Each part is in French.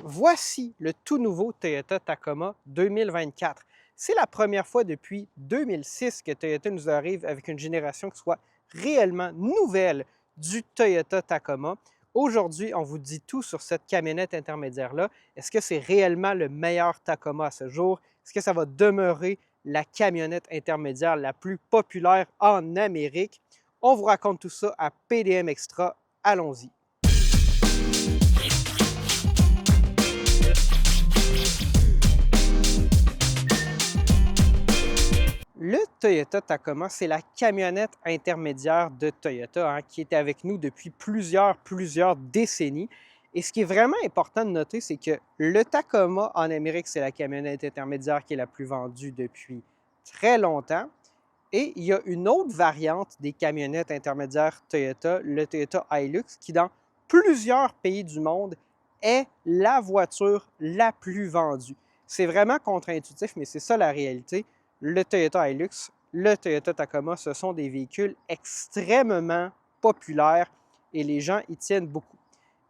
Voici le tout nouveau Toyota Tacoma 2024. C'est la première fois depuis 2006 que Toyota nous arrive avec une génération qui soit réellement nouvelle du Toyota Tacoma. Aujourd'hui, on vous dit tout sur cette camionnette intermédiaire-là. Est-ce que c'est réellement le meilleur Tacoma à ce jour? Est-ce que ça va demeurer la camionnette intermédiaire la plus populaire en Amérique? On vous raconte tout ça à PDM Extra. Allons-y. Le Toyota Tacoma, c'est la camionnette intermédiaire de Toyota qui est avec nous depuis plusieurs décennies. Et ce qui est vraiment important de noter, c'est que le Tacoma en Amérique, c'est la camionnette intermédiaire qui est la plus vendue depuis très longtemps. Et il y a une autre variante des camionnettes intermédiaires Toyota, le Toyota Hilux, qui dans plusieurs pays du monde est la voiture la plus vendue. C'est vraiment contre-intuitif, mais c'est ça la réalité. Le Toyota Hilux, le Toyota Tacoma, ce sont des véhicules extrêmement populaires et les gens y tiennent beaucoup.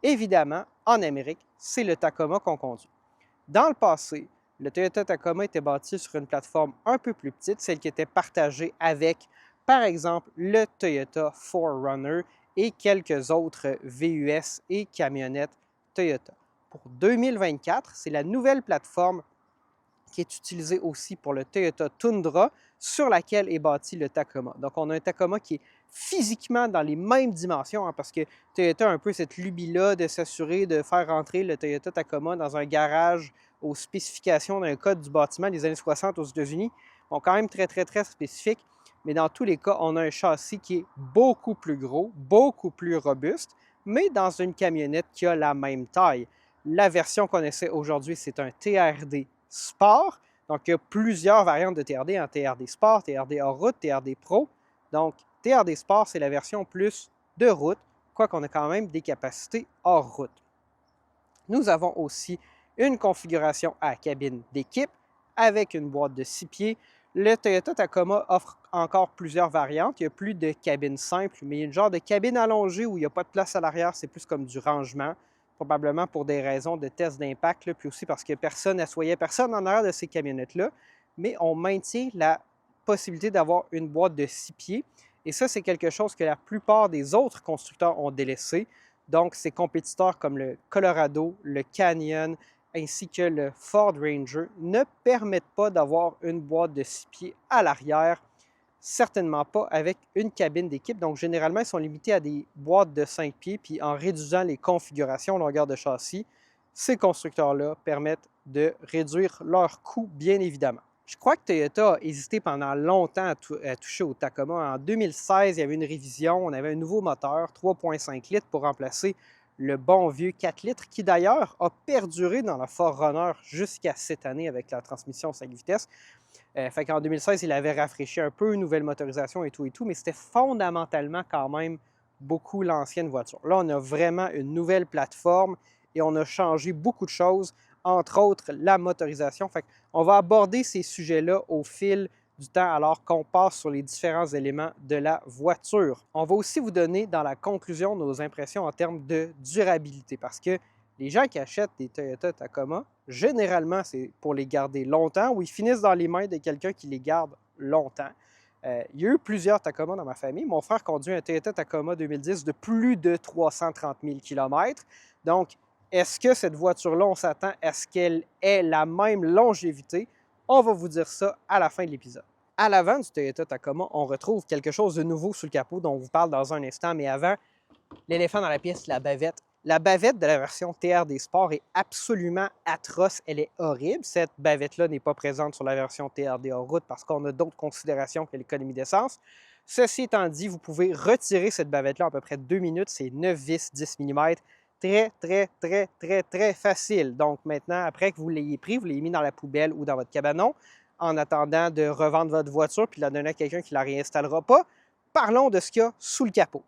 Évidemment, en Amérique, c'est le Tacoma qu'on conduit. Dans le passé, le Toyota Tacoma était bâti sur une plateforme un peu plus petite, celle qui était partagée avec, par exemple, le Toyota 4Runner et quelques autres VUS et camionnettes Toyota. Pour 2024, c'est la nouvelle plateforme qui est utilisée aussi pour le Toyota Tundra, sur laquelle est bâti le Tacoma. Donc, on a un Tacoma qui est physiquement dans les mêmes dimensions, parce que Toyota a un peu cette lubie-là de s'assurer de faire rentrer le Toyota Tacoma dans un garage aux spécifications d'un code du bâtiment des années 60 aux États-Unis. Bon, quand même très spécifique, mais dans tous les cas, on a un châssis qui est beaucoup plus gros, beaucoup plus robuste, mais dans une camionnette qui a la même taille. La version qu'on essaie aujourd'hui, c'est un TRD Sport. Donc, il y a plusieurs variantes de TRD, TRD Sport, TRD hors route, TRD Pro. Donc, TRD Sport, c'est la version plus de route, quoiqu'on a quand même des capacités hors route. Nous avons aussi une configuration à cabine d'équipe avec une boîte de 6 pieds. Le Toyota Tacoma offre encore plusieurs variantes. Il y a plus de cabine simple, mais il y a une genre de cabine allongée où il n'y a pas de place à l'arrière, c'est plus comme du rangement, probablement pour des raisons de test d'impact, puis aussi parce que personne n'assoyait personne en arrière de ces camionnettes-là. Mais on maintient la possibilité d'avoir une boîte de 6 pieds. Et ça, c'est quelque chose que la plupart des autres constructeurs ont délaissé. Donc, ces compétiteurs comme le Colorado, le Canyon, ainsi que le Ford Ranger ne permettent pas d'avoir une boîte de 6 pieds à l'arrière, certainement pas avec une cabine d'équipe. Donc, généralement, ils sont limités à des boîtes de 5 pieds, puis en réduisant les configurations longueur de châssis, ces constructeurs-là permettent de réduire leurs coûts, bien évidemment. Je crois que Toyota a hésité pendant longtemps à toucher au Tacoma. En 2016, il y avait une révision, on avait un nouveau moteur, 3,5 litres, pour remplacer le bon vieux 4 litres, qui d'ailleurs a perduré dans la 4Runner jusqu'à cette année avec la transmission 5 vitesses. Fait qu'en 2016, il avait rafraîchi un peu, une nouvelle motorisation et tout, mais c'était fondamentalement quand même beaucoup l'ancienne voiture. Là, on a vraiment une nouvelle plateforme et on a changé beaucoup de choses, entre autres la motorisation. Fait qu'on va aborder ces sujets-là au fil du temps alors qu'on passe sur les différents éléments de la voiture. On va aussi vous donner dans la conclusion nos impressions en termes de durabilité parce que les gens qui achètent des Toyota Tacoma, généralement, c'est pour les garder longtemps ou ils finissent dans les mains de quelqu'un qui les garde longtemps. Il y a eu plusieurs Tacoma dans ma famille. Mon frère conduit un Toyota Tacoma 2010 de plus de 330 000 km. Donc, est-ce que cette voiture-là, on s'attend à ce qu'elle ait la même longévité? On va vous dire ça à la fin de l'épisode. À l'avant du Toyota Tacoma, on retrouve quelque chose de nouveau sous le capot dont on vous parle dans un instant, mais avant, l'éléphant dans la pièce, la bavette. La bavette de la version TRD Sport est absolument atroce. Elle est horrible. Cette bavette-là n'est pas présente sur la version TRD hors route parce qu'on a d'autres considérations que l'économie d'essence. Ceci étant dit, vous pouvez retirer cette bavette-là en à peu près 2 minutes. C'est 9 vis, 10 mm. Très facile. Donc maintenant, après que vous l'ayez pris, vous l'ayez mis dans la poubelle ou dans votre cabanon en attendant de revendre votre voiture puis de la donner à quelqu'un qui ne la réinstallera pas. Parlons de ce qu'il y a sous le capot.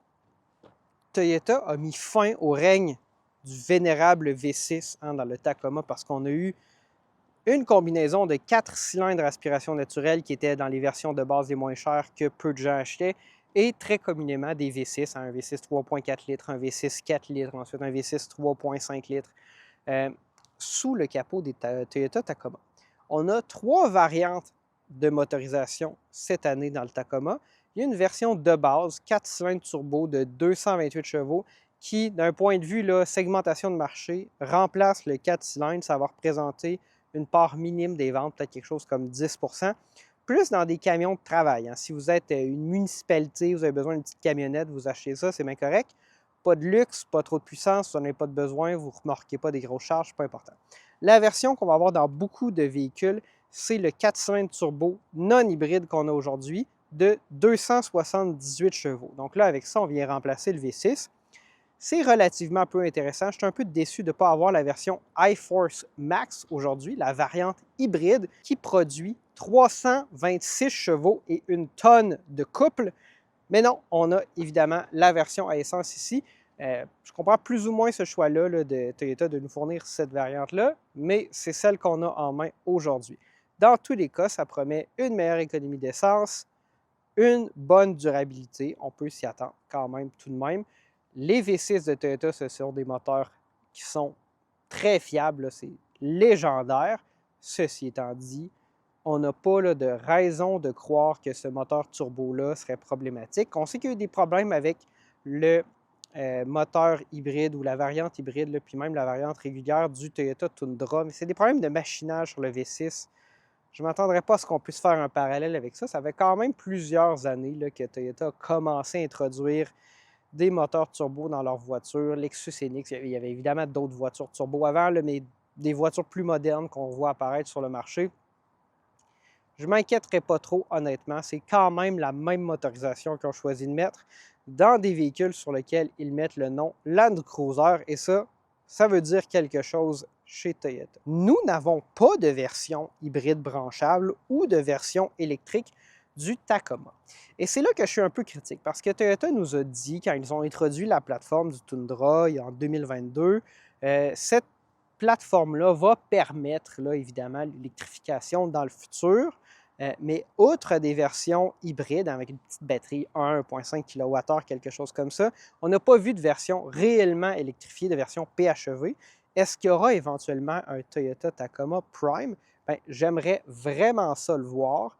Toyota a mis fin au règne du vénérable V6 dans le Tacoma parce qu'on a eu une combinaison de 4 cylindres à aspiration naturelle qui étaient dans les versions de base les moins chères que peu de gens achetaient et très communément des V6, un V6 3,4 litres, un V6 4 litres, ensuite un V6 3,5 litres. sous le capot des Toyota Tacoma. On a 3 variantes de motorisation cette année dans le Tacoma. Il y a une version de base, 4 cylindres turbo de 228 chevaux, qui, d'un point de vue là, segmentation de marché, remplace le 4 cylindres. Ça va représenter une part minime des ventes, peut-être quelque chose comme 10 plus dans des camions de travail. Hein. Si vous êtes une municipalité, vous avez besoin d'une petite camionnette, vous achetez ça, c'est bien correct. Pas de luxe, pas trop de puissance, vous n'en avez pas de besoin, vous ne remorquez pas des grosses charges, pas important. La version qu'on va avoir dans beaucoup de véhicules, c'est le 4 cylindres turbo non hybride qu'on a aujourd'hui de 278 chevaux. Donc là, avec ça, on vient remplacer le V6. C'est relativement peu intéressant. Je suis un peu déçu de ne pas avoir la version iForce Max aujourd'hui, la variante hybride qui produit 326 chevaux et une tonne de couple. Mais non, on a évidemment la version à essence ici. Je comprends plus ou moins ce choix-là de Toyota de nous fournir cette variante-là, mais c'est celle qu'on a en main aujourd'hui. Dans tous les cas, ça promet une meilleure économie d'essence, une bonne durabilité. On peut s'y attendre quand même tout de même. Les V6 de Toyota, ce sont des moteurs qui sont très fiables. C'est légendaire. Ceci étant dit, on n'a pas là, de raison de croire que ce moteur turbo-là serait problématique. On sait qu'il y a eu des problèmes avec le moteur hybride ou la variante hybride, là, puis même la variante régulière du Toyota Tundra, mais c'est des problèmes de machinage sur le V6. Je ne m'attendrais pas à ce qu'on puisse faire un parallèle avec ça. Ça fait quand même plusieurs années là, que Toyota a commencé à introduire des moteurs turbo dans leurs voitures. Lexus NX, il y avait évidemment d'autres voitures turbo avant, là, mais des voitures plus modernes qu'on voit apparaître sur le marché. Je ne m'inquiéterais pas trop, honnêtement. C'est quand même la même motorisation qu'ils ont choisi de mettre dans des véhicules sur lesquels ils mettent le nom Land Cruiser. Et ça veut dire quelque chose chez Toyota. Nous n'avons pas de version hybride branchable ou de version électrique du Tacoma. Et c'est là que je suis un peu critique, parce que Toyota nous a dit, quand ils ont introduit la plateforme du Tundra en 2022, cette plateforme-là va permettre, là, évidemment, l'électrification dans le futur, mais outre des versions hybrides avec une petite batterie 1,5 kWh, quelque chose comme ça, on n'a pas vu de version réellement électrifiée, de version PHEV. Est-ce qu'il y aura éventuellement un Toyota Tacoma Prime? Bien, j'aimerais vraiment ça le voir.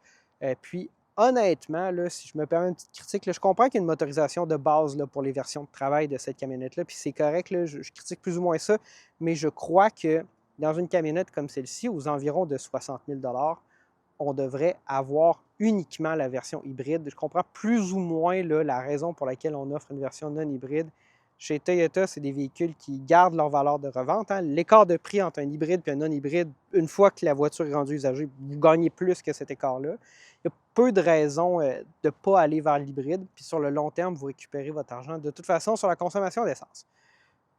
Puis, honnêtement, là, si je me permets une petite critique, là, je comprends qu'il y a une motorisation de base là, pour les versions de travail de cette camionnette-là, puis c'est correct, là, je critique plus ou moins ça, mais je crois que dans une camionnette comme celle-ci, aux environs de 60 000 on devrait avoir uniquement la version hybride. Je comprends plus ou moins là, la raison pour laquelle on offre une version non hybride. Chez Toyota, c'est des véhicules qui gardent leur valeur de revente. Hein. L'écart de prix entre un hybride et un non-hybride, une fois que la voiture est rendue usagée, vous gagnez plus que cet écart-là. Il y a peu de raisons de ne pas aller vers l'hybride. Puis sur le long terme, vous récupérez votre argent de toute façon sur la consommation d'essence.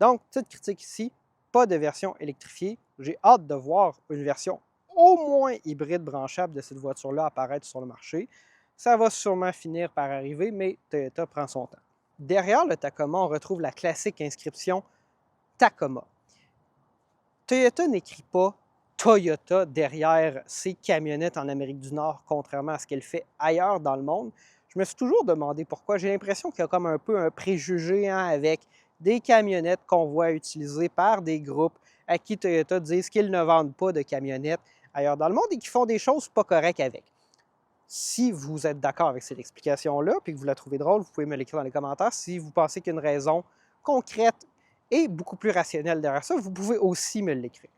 Donc, petite critique ici, pas de version électrifiée. J'ai hâte de voir une version au moins hybride branchable de cette voiture-là apparaître sur le marché. Ça va sûrement finir par arriver, mais Toyota prend son temps. Derrière le Tacoma, on retrouve la classique inscription Tacoma. Toyota n'écrit pas Toyota derrière ses camionnettes en Amérique du Nord, contrairement à ce qu'elle fait ailleurs dans le monde. Je me suis toujours demandé pourquoi. J'ai l'impression qu'il y a comme un peu un préjugé hein, avec des camionnettes qu'on voit utilisées par des groupes à qui Toyota disent qu'ils ne vendent pas de camionnettes ailleurs dans le monde et qui font des choses pas correctes avec. Si vous êtes d'accord avec cette explication-là puis que vous la trouvez drôle, vous pouvez me l'écrire dans les commentaires. Si vous pensez qu'il y a une raison concrète et beaucoup plus rationnelle derrière ça, vous pouvez aussi me l'écrire.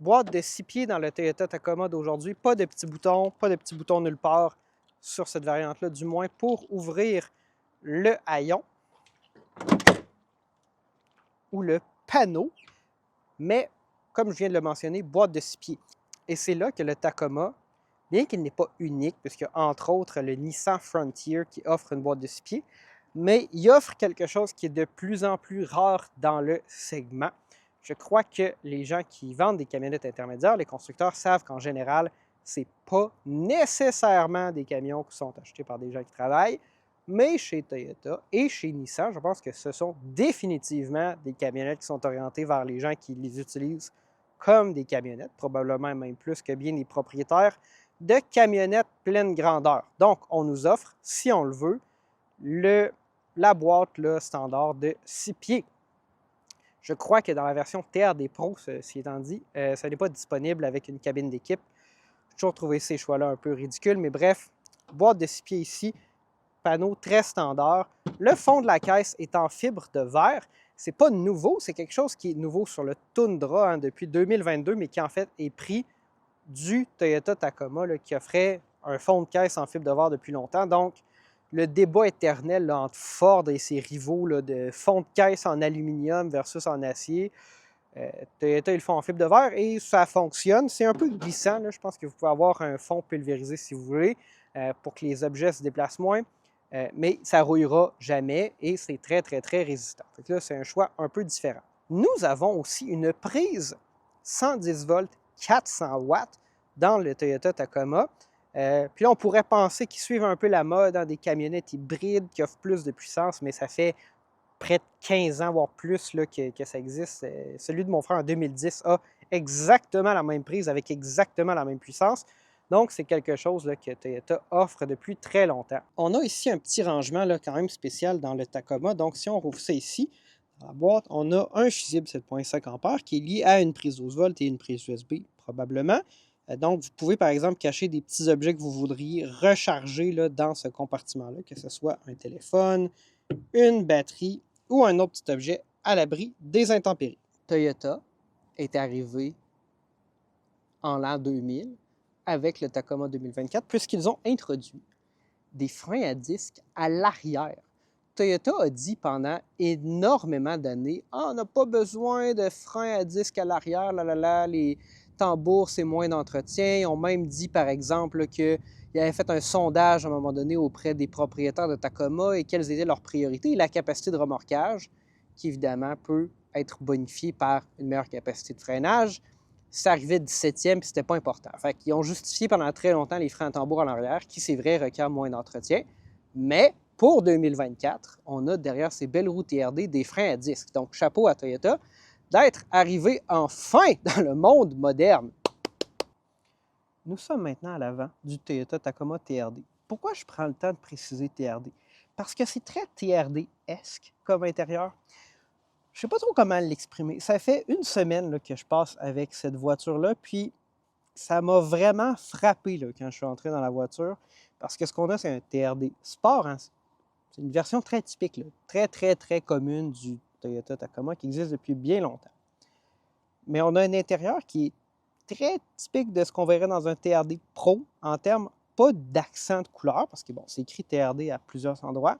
Boîte de 6 pieds dans le Toyota Tacoma d'aujourd'hui, pas de petits boutons nulle part sur cette variante-là, du moins pour ouvrir le haillon ou le panneau, mais comme je viens de le mentionner, boîte de 6 pieds. Et c'est là que le Tacoma, bien qu'il n'est pas unique, puisqu'il y a entre autres le Nissan Frontier qui offre une boîte de 6 pieds, mais il offre quelque chose qui est de plus en plus rare dans le segment. Je crois que les gens qui vendent des camionnettes intermédiaires, les constructeurs savent qu'en général, ce n'est pas nécessairement des camions qui sont achetés par des gens qui travaillent, mais chez Toyota et chez Nissan, je pense que ce sont définitivement des camionnettes qui sont orientées vers les gens qui les utilisent comme des camionnettes, probablement même plus que bien les propriétaires de camionnettes pleine grandeur. Donc, on nous offre, si on le veut, la boîte là, standard de 6 pieds. Je crois que dans la version TRD Pro, ceci étant dit, ça n'est pas disponible avec une cabine d'équipe. J'ai toujours trouvé ces choix-là un peu ridicules, mais bref, boîte de 6 pieds ici, panneau très standard. Le fond de la caisse est en fibre de verre. C'est pas nouveau, c'est quelque chose qui est nouveau sur le Tundra hein, depuis 2022, mais qui en fait est pris du Toyota Tacoma là, qui offrait un fond de caisse en fibre de verre depuis longtemps. Donc, le débat éternel là, entre Ford et ses rivaux là, de fond de caisse en aluminium versus en acier. Toyota, ils le font en fibre de verre et ça fonctionne. C'est un peu glissant. Là. Je pense que vous pouvez avoir un fond pulvérisé si vous voulez pour que les objets se déplacent moins. Mais ça ne rouillera jamais et c'est très, très, très résistant. Donc là, c'est un choix un peu différent. Nous avons aussi une prise 110 volts 400 watts dans le Toyota Tacoma. Puis là, on pourrait penser qu'ils suivent un peu la mode dans des camionnettes hybrides qui offrent plus de puissance, mais ça fait près de 15 ans, voire plus, là, que ça existe. Celui de mon frère en 2010 a exactement la même prise avec exactement la même puissance. Donc, c'est quelque chose là, que Toyota offre depuis très longtemps. On a ici un petit rangement là, quand même spécial dans le Tacoma. Donc, si on rouvre ça ici, dans la boîte, on a un fusible 7,5 A qui est lié à une prise 12 volts et une prise USB, probablement. Donc, vous pouvez, par exemple, cacher des petits objets que vous voudriez recharger là, dans ce compartiment-là, que ce soit un téléphone, une batterie ou un autre petit objet à l'abri des intempéries. Toyota est arrivé en l'an 2000 avec le Tacoma 2024 puisqu'ils ont introduit des freins à disque à l'arrière. Toyota a dit pendant énormément d'années « Ah, on n'a pas besoin de freins à disque à l'arrière, les tambours, c'est moins d'entretien. » Ils ont même dit, par exemple, qu'ils avaient fait un sondage à un moment donné auprès des propriétaires de Tacoma et quelles étaient leurs priorités. Et la capacité de remorquage, qui évidemment peut être bonifiée par une meilleure capacité de freinage, ça arrivait 17e et c'était pas important. Fait qu'ils ont justifié pendant très longtemps les freins à tambour à l'arrière, qui, c'est vrai, requièrent moins d'entretien. Mais pour 2024, on a derrière ces belles roues TRD des freins à disque. Donc, chapeau à Toyota d'être arrivé enfin dans le monde moderne. Nous sommes maintenant à l'avant du Toyota Tacoma TRD. Pourquoi je prends le temps de préciser TRD? Parce que c'est très TRD-esque comme intérieur. Je ne sais pas trop comment l'exprimer. Ça fait une semaine là, que je passe avec cette voiture-là, puis ça m'a vraiment frappé là, quand je suis entré dans la voiture, parce que ce qu'on a, c'est un TRD Sport. Hein? C'est une version très typique, là, très, très, très commune du Toyota Tacoma qui existe depuis bien longtemps. Mais on a un intérieur qui est très typique de ce qu'on verrait dans un TRD Pro en termes, pas d'accent de couleur, parce que bon, c'est écrit TRD à plusieurs endroits.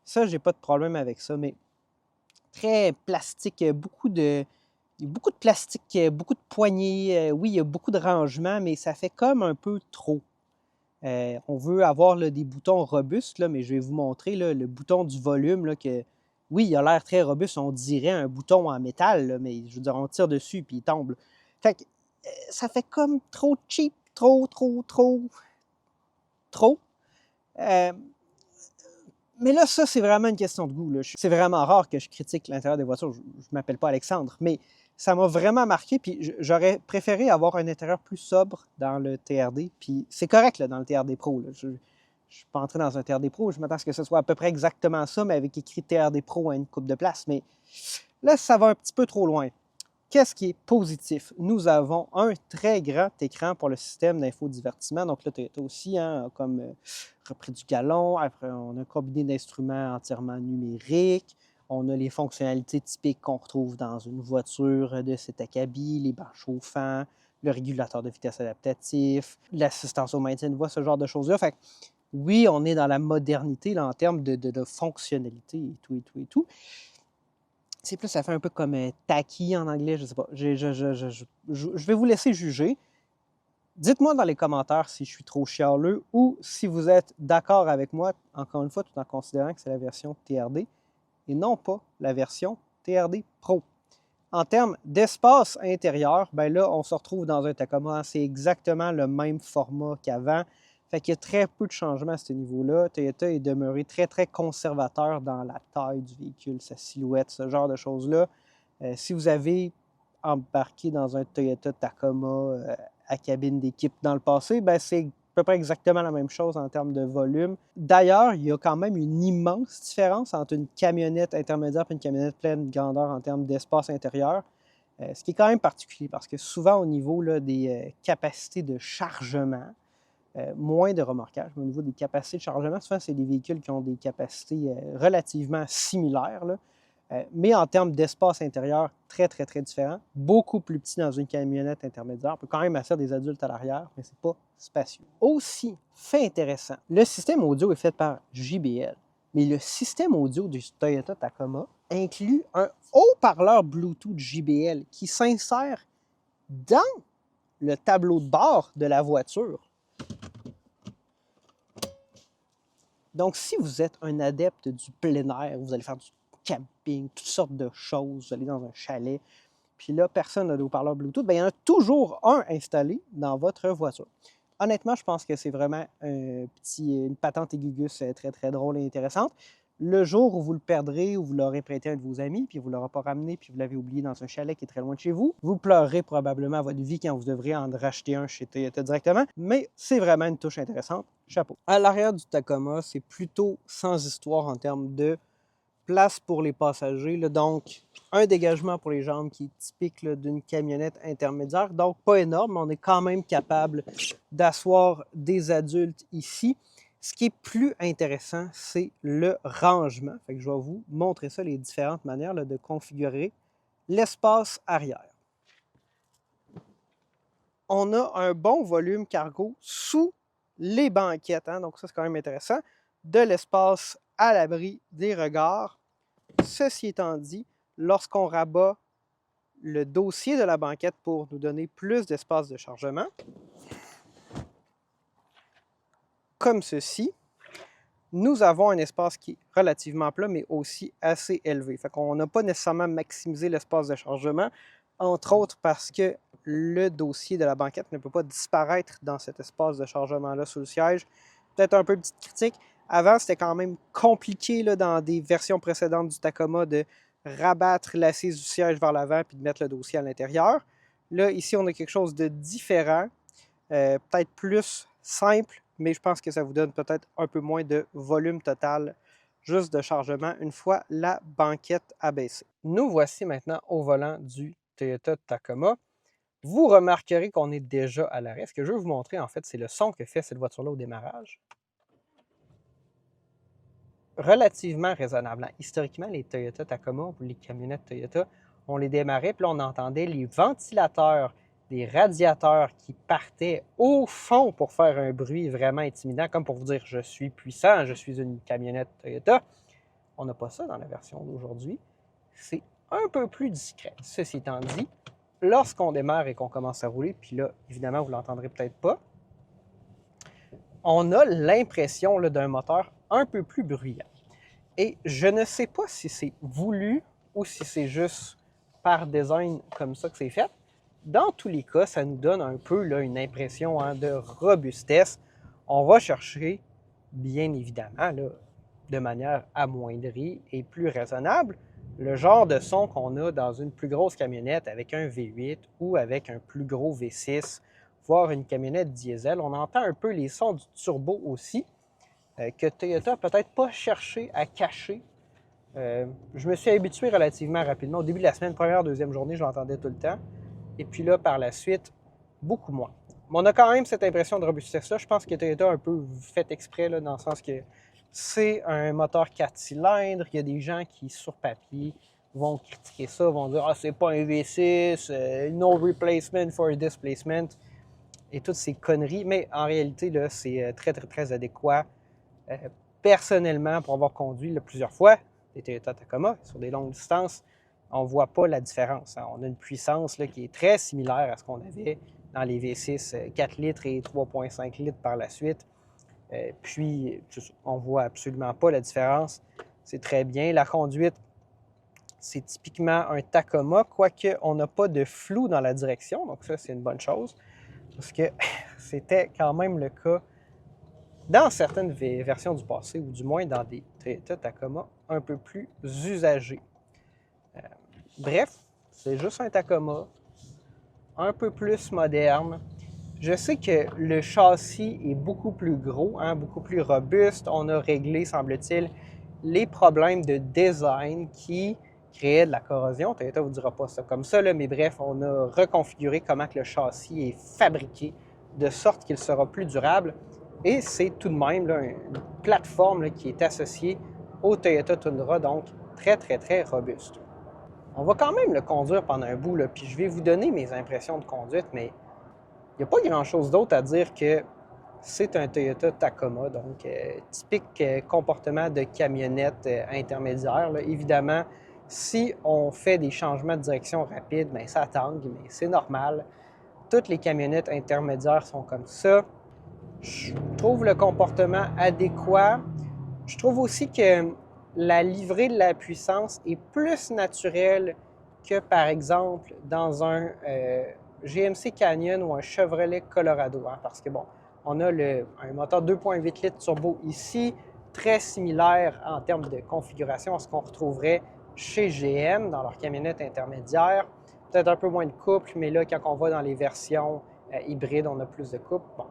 Ça, j'ai pas de problème avec ça, mais très plastique, beaucoup de plastique, beaucoup de poignées. Oui, il y a beaucoup de rangements, mais ça fait comme un peu trop. On veut avoir là, des boutons robustes, là, mais je vais vous montrer là, le bouton du volume. Là, que, oui, il a l'air très robuste, on dirait un bouton en métal, là, mais je veux dire, on tire dessus et il tombe. Fait que, ça fait comme trop cheap, trop. Mais là, ça, c'est vraiment une question de goût. C'est vraiment rare que je critique l'intérieur des voitures. Je ne m'appelle pas Alexandre, mais ça m'a vraiment marqué. Puis j'aurais préféré avoir un intérieur plus sobre dans le TRD. Puis c'est correct là, dans le TRD Pro. Là. Je ne suis pas entré dans un TRD Pro. Je m'attends à ce que ce soit à peu près exactement ça, mais avec écrit TRD Pro à une coupe de place. Mais là, ça va un petit peu trop loin. Qu'est-ce qui est positif? Nous avons un très grand écran pour le système d'infodivertissement. Donc là, Toyota aussi, hein, comme repris du galon. Après, on a un combiné d'instruments entièrement numériques. On a les fonctionnalités typiques qu'on retrouve dans une voiture de cet acabit, les bancs chauffants, le régulateur de vitesse adaptatif, l'assistance au maintien de voie, ce genre de choses-là. Fait que, oui, on est dans la modernité là, en termes de fonctionnalité et tout. C'est plus, ça fait un peu comme tacky en anglais, je sais pas. Je vais vous laisser juger. Dites-moi dans les commentaires si je suis trop chialeux ou si vous êtes d'accord avec moi, encore une fois, tout en considérant que c'est la version TRD et non pas la version TRD Pro. En termes d'espace intérieur, ben là, on se retrouve dans un Tacoma. C'est exactement le même format qu'avant. Fait qu'il y a très peu de changements à ce niveau-là. Toyota est demeuré très, très conservateur dans la taille du véhicule, sa silhouette, ce genre de choses-là. Si vous avez embarqué dans un Toyota Tacoma à cabine d'équipe dans le passé, ben c'est peu près exactement la même chose en termes de volume. D'ailleurs, il y a quand même une immense différence entre une camionnette intermédiaire et une camionnette pleine grandeur en termes d'espace intérieur. Ce qui est quand même particulier parce que souvent au niveau là, des capacités de chargement, moins de remorquage, mais au niveau des capacités de chargement, souvent c'est des véhicules qui ont des capacités relativement similaires, là. Mais en termes d'espace intérieur, très, très, très différent. Beaucoup plus petit dans une camionnette intermédiaire. On peut quand même asseoir des adultes à l'arrière, mais ce n'est pas spacieux. Aussi, fait intéressant, le système audio est fait par JBL, mais le système audio du Toyota Tacoma inclut un haut-parleur Bluetooth JBL qui s'insère dans le tableau de bord de la voiture. Donc, si vous êtes un adepte du plein air, vous allez faire du camping, toutes sortes de choses, vous allez dans un chalet, puis là, personne n'a de haut-parleur Bluetooth, bien, il y en a toujours un installé dans votre voiture. Honnêtement, je pense que c'est vraiment une patente aigugus très, très drôle et intéressante. Le jour où vous le perdrez ou vous l'aurez prêté à un de vos amis, puis vous ne l'aurez pas ramené, puis vous l'avez oublié dans un chalet qui est très loin de chez vous, vous pleurerez probablement à votre vie quand vous devrez en racheter un chez Toyota directement, mais c'est vraiment une touche intéressante. Chapeau. À l'arrière du Tacoma, c'est plutôt sans histoire en termes de place pour les passagers, là, donc un dégagement pour les jambes qui est typique d'une camionnette intermédiaire, donc pas énorme, mais on est quand même capable d'asseoir des adultes ici. Ce qui est plus intéressant, c'est le rangement. Fait que je vais vous montrer ça, les différentes manières là, de configurer l'espace arrière. On a un bon volume cargo sous les banquettes, hein, donc ça c'est quand même intéressant, de l'espace à l'abri des regards. Ceci étant dit, lorsqu'on rabat le dossier de la banquette pour nous donner plus d'espace de chargement, comme ceci, nous avons un espace qui est relativement plat, mais aussi assez élevé. Fait qu'on n'a pas nécessairement maximisé l'espace de chargement, entre autres parce que le dossier de la banquette ne peut pas disparaître dans cet espace de chargement-là sous le siège. Peut-être un peu de petite critique. Avant, c'était quand même compliqué là, dans des versions précédentes du Tacoma de rabattre l'assise du siège vers l'avant puis de mettre le dossier à l'intérieur. Là, ici, on a quelque chose de différent, peut-être plus simple, mais je pense que ça vous donne peut-être un peu moins de volume total juste de chargement une fois la banquette abaissée. Nous voici maintenant au volant du Toyota Tacoma. Vous remarquerez qu'on est déjà à l'arrêt. Ce que je veux vous montrer, en fait, c'est le son que fait cette voiture-là au démarrage. Relativement raisonnable. Historiquement, les Toyota Tacoma, ou les camionnettes Toyota, on les démarrait, puis là, on entendait les ventilateurs des radiateurs qui partaient au fond pour faire un bruit vraiment intimidant, comme pour vous dire « je suis puissant, je suis une camionnette Toyota ». On n'a pas ça dans la version d'aujourd'hui. C'est un peu plus discret. Ceci étant dit, lorsqu'on démarre et qu'on commence à rouler, puis là, évidemment, vous ne l'entendrez peut-être pas, on a l'impression d'un moteur un peu plus bruyant. Et je ne sais pas si c'est voulu ou si c'est juste par design comme ça que c'est fait. Dans tous les cas, ça nous donne un peu là, une impression de robustesse. On va chercher, bien évidemment, là, de manière amoindrie et plus raisonnable, le genre de son qu'on a dans une plus grosse camionnette avec un V8 ou avec un plus gros V6, voire une camionnette diesel. On entend un peu les sons du turbo aussi, que Toyota n'a peut-être pas cherché à cacher. Je me suis habitué relativement rapidement. Au début de la semaine, première, deuxième journée, je l'entendais tout le temps. Et puis là, par la suite, beaucoup moins. Mais on a quand même cette impression de robustesse-là. Je pense que Toyota a un peu fait exprès, là, dans le sens que c'est un moteur 4 cylindres. Il y a des gens qui, sur papier, vont critiquer ça, vont dire « Ah, c'est pas un V6, no replacement for displacement » et toutes ces conneries. Mais en réalité, là, c'est très, très, très adéquat. Personnellement, pour avoir conduit là, plusieurs fois des Toyota Tacoma sur des longues distances, on ne voit pas la différence. Hein. On a une puissance là, qui est très similaire à ce qu'on avait dans les V6 4 litres et 3,5 litres par la suite. Puis, on ne voit absolument pas la différence. C'est très bien. La conduite, c'est typiquement un Tacoma, quoique on n'a pas de flou dans la direction. Donc ça, c'est une bonne chose. Parce que c'était quand même le cas dans certaines versions du passé, ou du moins dans des Toyota Tacoma un peu plus usagés. Bref, c'est juste un Tacoma un peu plus moderne. Je sais que le châssis est beaucoup plus gros, hein, beaucoup plus robuste. On a réglé, semble-t-il, les problèmes de design qui créaient de la corrosion. Toyota ne vous dira pas ça comme ça, là, mais bref, on a reconfiguré comment que le châssis est fabriqué de sorte qu'il sera plus durable. Et c'est tout de même là, une plateforme là, qui est associée au Toyota Tundra, donc très, très, très robuste. On va quand même le conduire pendant un bout, là, puis je vais vous donner mes impressions de conduite, mais il n'y a pas grand-chose d'autre à dire que c'est un Toyota Tacoma, donc typique comportement de camionnette intermédiaire. Là. Évidemment, si on fait des changements de direction rapides, bien, ça tangue, mais c'est normal. Toutes les camionnettes intermédiaires sont comme ça. Je trouve le comportement adéquat. Je trouve aussi que la livrée de la puissance est plus naturelle que, par exemple, dans un GMC Canyon ou un Chevrolet Colorado. Hein, parce que, bon, on a un moteur 2,8 litres turbo ici, très similaire en termes de configuration à ce qu'on retrouverait chez GM dans leur camionnette intermédiaire. Peut-être un peu moins de couple, mais là, quand on va dans les versions hybrides, on a plus de couple. Bon,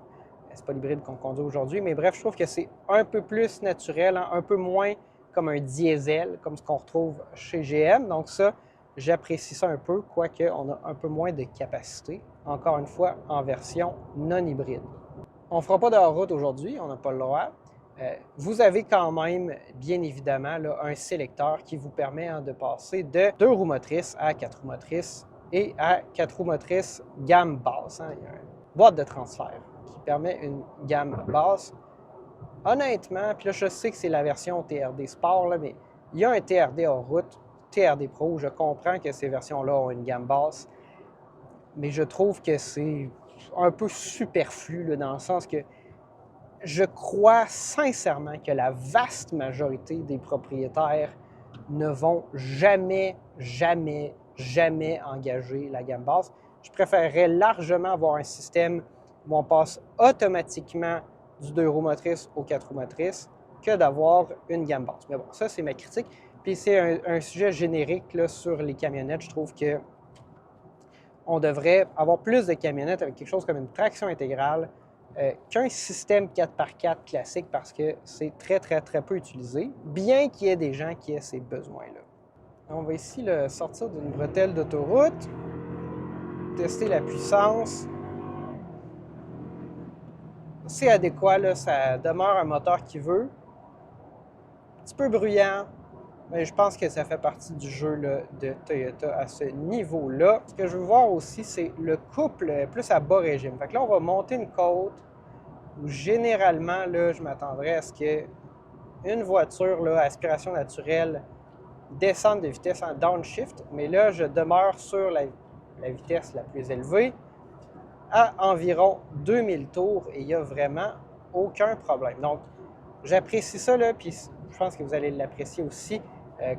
c'est pas l'hybride qu'on conduit aujourd'hui, mais bref, je trouve que c'est un peu plus naturel, hein, un peu moins comme un diesel, comme ce qu'on retrouve chez GM. Donc ça, j'apprécie ça un peu, quoique on a un peu moins de capacité, encore une fois, en version non hybride. On ne fera pas de hors-route aujourd'hui, on n'a pas le droit. Vous avez quand même, bien évidemment, là, un sélecteur qui vous permet hein, de passer de 2 roues motrices à 4 roues motrices et à 4 roues motrices gamme basse. Hein. Il y a une boîte de transfert qui permet une gamme basse. Honnêtement, puis là, je sais que c'est la version TRD Sport, là, mais il y a un TRD hors route, TRD Pro. Je comprends que ces versions-là ont une gamme basse, mais je trouve que c'est un peu superflu là, dans le sens que je crois sincèrement que la vaste majorité des propriétaires ne vont jamais, jamais, jamais engager la gamme basse. Je préférerais largement avoir un système où on passe automatiquement du 2 roues motrices aux 4 roues motrices que d'avoir une gamme basse. Mais bon, ça, c'est ma critique. Puis c'est un sujet générique là, sur les camionnettes. Je trouve que on devrait avoir plus de camionnettes avec quelque chose comme une traction intégrale qu'un système 4x4 classique parce que c'est très, très, très peu utilisé, bien qu'il y ait des gens qui aient ces besoins-là. On va ici le sortir d'une bretelle d'autoroute, tester la puissance. C'est adéquat, là, ça demeure un moteur qui veut. Un petit peu bruyant, mais je pense que ça fait partie du jeu là, de Toyota à ce niveau-là. Ce que je veux voir aussi, c'est le couple plus à bas régime. Fait que là, on va monter une côte où généralement, là, je m'attendrais à ce qu'une voiture là, à aspiration naturelle descende de vitesse en downshift, mais là, je demeure sur la vitesse la plus élevée à environ 2000 tours et il n'y a vraiment aucun problème. Donc, j'apprécie ça, là, puis je pense que vous allez l'apprécier aussi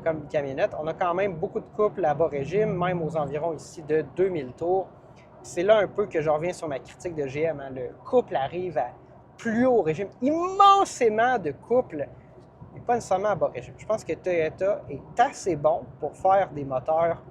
comme camionnette. On a quand même beaucoup de couples à bas régime, même aux environs ici de 2000 tours. C'est là un peu que je reviens sur ma critique de GM. Hein. Le couple arrive à plus haut régime, immensément de couples, mais pas nécessairement à bas régime. Je pense que Toyota est assez bon pour faire des moteurs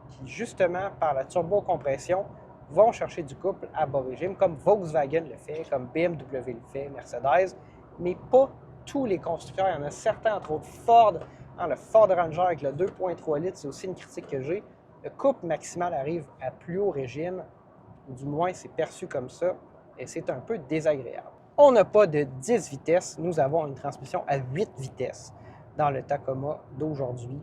qui, justement, par la turbocompression, vont chercher du couple à bas régime, comme Volkswagen le fait, comme BMW le fait, Mercedes, mais pas tous les constructeurs. Il y en a certains, entre autres Ford, hein, le Ford Ranger avec le 2.3 litres, c'est aussi une critique que j'ai. Le couple maximal arrive à plus haut régime, du moins c'est perçu comme ça, et c'est un peu désagréable. On n'a pas de 10 vitesses, nous avons une transmission à 8 vitesses dans le Tacoma d'aujourd'hui.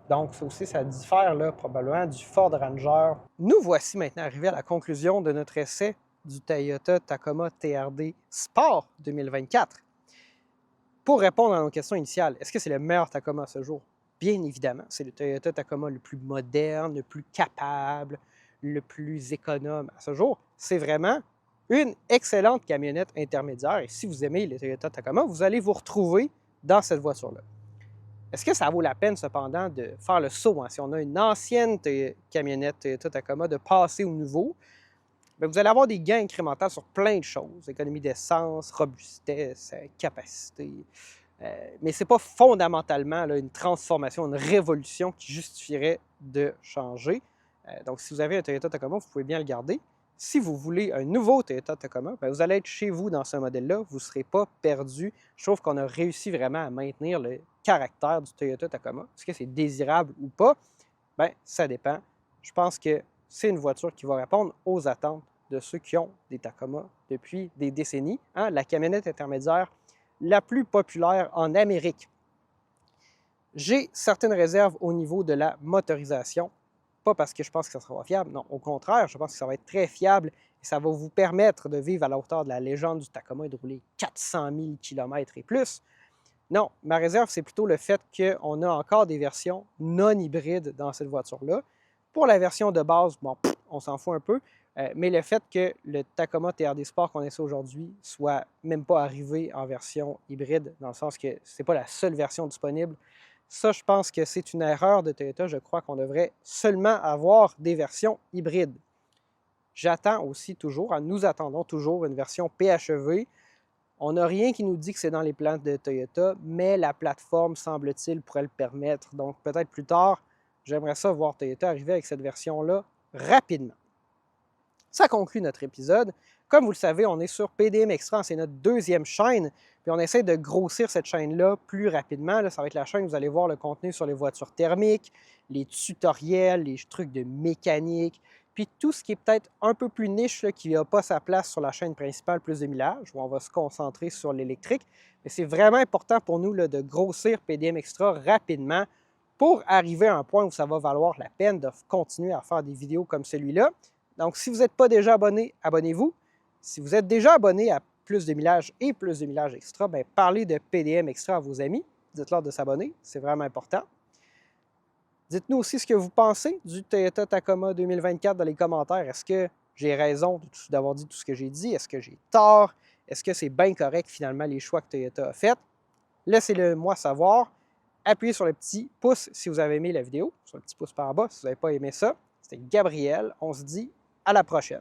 Donc, ça aussi, ça diffère là, probablement du Ford Ranger. Nous voici maintenant arrivés à la conclusion de notre essai du Toyota Tacoma TRD Sport 2024. Pour répondre à nos questions initiales, est-ce que c'est le meilleur Tacoma à ce jour? Bien évidemment, c'est le Toyota Tacoma le plus moderne, le plus capable, le plus économe à ce jour. C'est vraiment une excellente camionnette intermédiaire. Et si vous aimez le Toyota Tacoma, vous allez vous retrouver dans cette voiture-là. Est-ce que ça vaut la peine, cependant, de faire le saut, hein? Si on a une ancienne camionnette Toyota Tacoma, de passer au nouveau, bien, vous allez avoir des gains incrémentaux sur plein de choses. Économie d'essence, robustesse, capacité. Mais ce n'est pas fondamentalement là, une transformation, une révolution qui justifierait de changer. Donc, si vous avez un Toyota Tacoma, vous pouvez bien le garder. si vous voulez un nouveau Toyota Tacoma, bien, vous allez être chez vous dans ce modèle-là, vous ne serez pas perdu. Je trouve qu'on a réussi vraiment à maintenir le caractère du Toyota Tacoma. Est-ce que c'est désirable ou pas? Bien, ça dépend. Je pense que c'est une voiture qui va répondre aux attentes de ceux qui ont des Tacoma depuis des décennies. Hein? La camionnette intermédiaire la plus populaire en Amérique. J'ai certaines réserves au niveau de la motorisation. Pas parce que je pense que ça sera fiable, non, au contraire, je pense que ça va être très fiable et ça va vous permettre de vivre à la hauteur de la légende du Tacoma et de rouler 400 000 km et plus. Non, ma réserve, c'est plutôt le fait qu'on a encore des versions non hybrides dans cette voiture-là. Pour la version de base, bon, on s'en fout un peu, mais le fait que le Tacoma TRD Sport qu'on essaie aujourd'hui soit même pas arrivé en version hybride, dans le sens que ce n'est pas la seule version disponible, ça, je pense que c'est une erreur de Toyota. Je crois qu'on devrait seulement avoir des versions hybrides. J'attends aussi toujours, nous attendons toujours une version PHEV. On n'a rien qui nous dit que c'est dans les plans de Toyota, mais la plateforme, semble-t-il, pourrait le permettre. Donc, peut-être plus tard, j'aimerais ça voir Toyota arriver avec cette version-là rapidement. Ça conclut notre épisode. Comme vous le savez, on est sur PDM Extra, c'est notre deuxième chaîne, puis on essaie de grossir cette chaîne-là plus rapidement. Là, ça va être la chaîne où vous allez voir le contenu sur les voitures thermiques, les tutoriels, les trucs de mécanique, puis tout ce qui est peut-être un peu plus niche, là, qui n'a pas sa place sur la chaîne principale Plus de millage, où on va se concentrer sur l'électrique. Mais c'est vraiment important pour nous là, de grossir PDM Extra rapidement pour arriver à un point où ça va valoir la peine de continuer à faire des vidéos comme celui-là. Donc, si vous n'êtes pas déjà abonné, abonnez-vous. Si vous êtes déjà abonné à Plus de millage et Plus de millage extra, bien, parlez de PDM Extra à vos amis. Dites-leur de s'abonner, c'est vraiment important. Dites-nous aussi ce que vous pensez du Toyota Tacoma 2024 dans les commentaires. Est-ce que j'ai raison d'avoir dit tout ce que j'ai dit? Est-ce que j'ai tort? Est-ce que c'est bien correct finalement les choix que Toyota a faits? Laissez-le moi savoir. Appuyez sur le petit pouce si vous avez aimé la vidéo, sur le petit pouce par en bas si vous n'avez pas aimé ça. C'était Gabriel. On se dit à la prochaine.